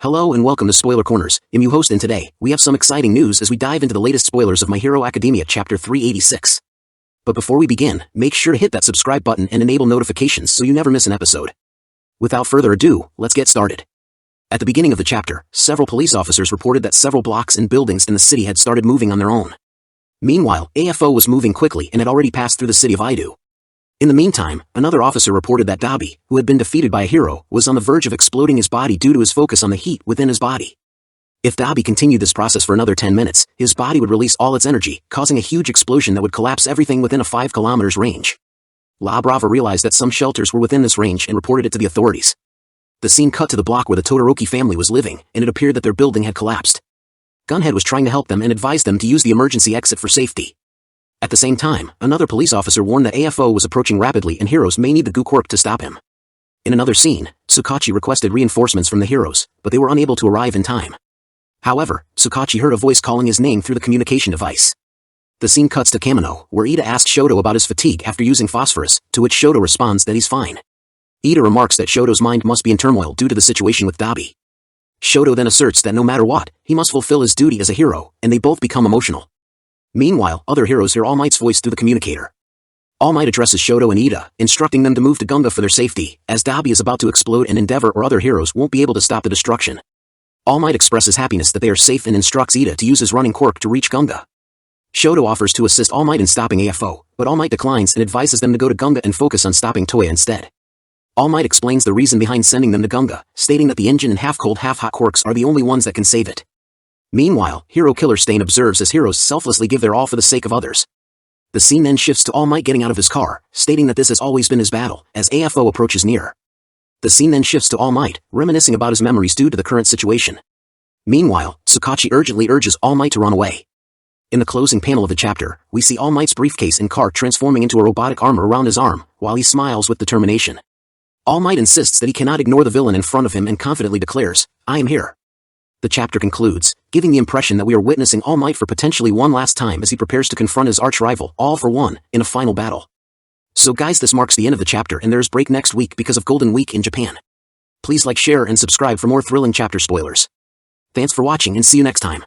Hello and welcome to Spoiler Corners. I'm your host, and today, we have some exciting news as we dive into the latest spoilers of My Hero Academia Chapter 386. But before we begin, make sure to hit that subscribe button and enable notifications so you never miss an episode. Without further ado, let's get started. At the beginning of the chapter, several police officers reported that several blocks and buildings in the city had started moving on their own. Meanwhile, AFO was moving quickly and had already passed through the city of Idu. In the meantime, another officer reported that Dabi, who had been defeated by a hero, was on the verge of exploding his body due to his focus on the heat within his body. If Dabi continued this process for another 10 minutes, his body would release all its energy, causing a huge explosion that would collapse everything within a 5 kilometers range. La Brava realized that some shelters were within this range and reported it to the authorities. The scene cut to the block where the Todoroki family was living, and it appeared that their building had collapsed. Gunhead was trying to help them and advised them to use the emergency exit for safety. At the same time, another police officer warned that AFO was approaching rapidly and heroes may need the Goo Corp to stop him. In another scene, Tsukachi requested reinforcements from the heroes, but they were unable to arrive in time. However, Tsukachi heard a voice calling his name through the communication device. The scene cuts to Kamino, where Ida asks Shoto about his fatigue after using phosphorus, to which Shoto responds that he's fine. Ida remarks that Shoto's mind must be in turmoil due to the situation with Dabi. Shoto then asserts that no matter what, he must fulfill his duty as a hero, and they both become emotional. Meanwhile, other heroes hear All Might's voice through the communicator. All Might addresses Shoto and Ida, instructing them to move to Gunga for their safety, as Dabi is about to explode and Endeavor or other heroes won't be able to stop the destruction. All Might expresses happiness that they are safe and instructs Ida to use his running quirk to reach Gunga. Shoto offers to assist All Might in stopping AFO, but All Might declines and advises them to go to Gunga and focus on stopping Toya instead. All Might explains the reason behind sending them to Gunga, stating that the engine and half-cold half-hot quirks are the only ones that can save it. Meanwhile, Hero Killer Stain observes as heroes selflessly give their all for the sake of others. The scene then shifts to All Might getting out of his car, stating that this has always been his battle, as AFO approaches near. The scene then shifts to All Might, reminiscing about his memories due to the current situation. Meanwhile, Tsukachi urgently urges All Might to run away. In the closing panel of the chapter, we see All Might's briefcase and car transforming into a robotic armor around his arm, while he smiles with determination. All Might insists that he cannot ignore the villain in front of him and confidently declares, "I am here." The chapter concludes, giving the impression that we are witnessing All Might for potentially one last time as he prepares to confront his arch-rival, All for One, in a final battle. So guys, this marks the end of the chapter and there's break next week because of Golden Week in Japan. Please like, share, and subscribe for more thrilling chapter spoilers. Thanks for watching and see you next time.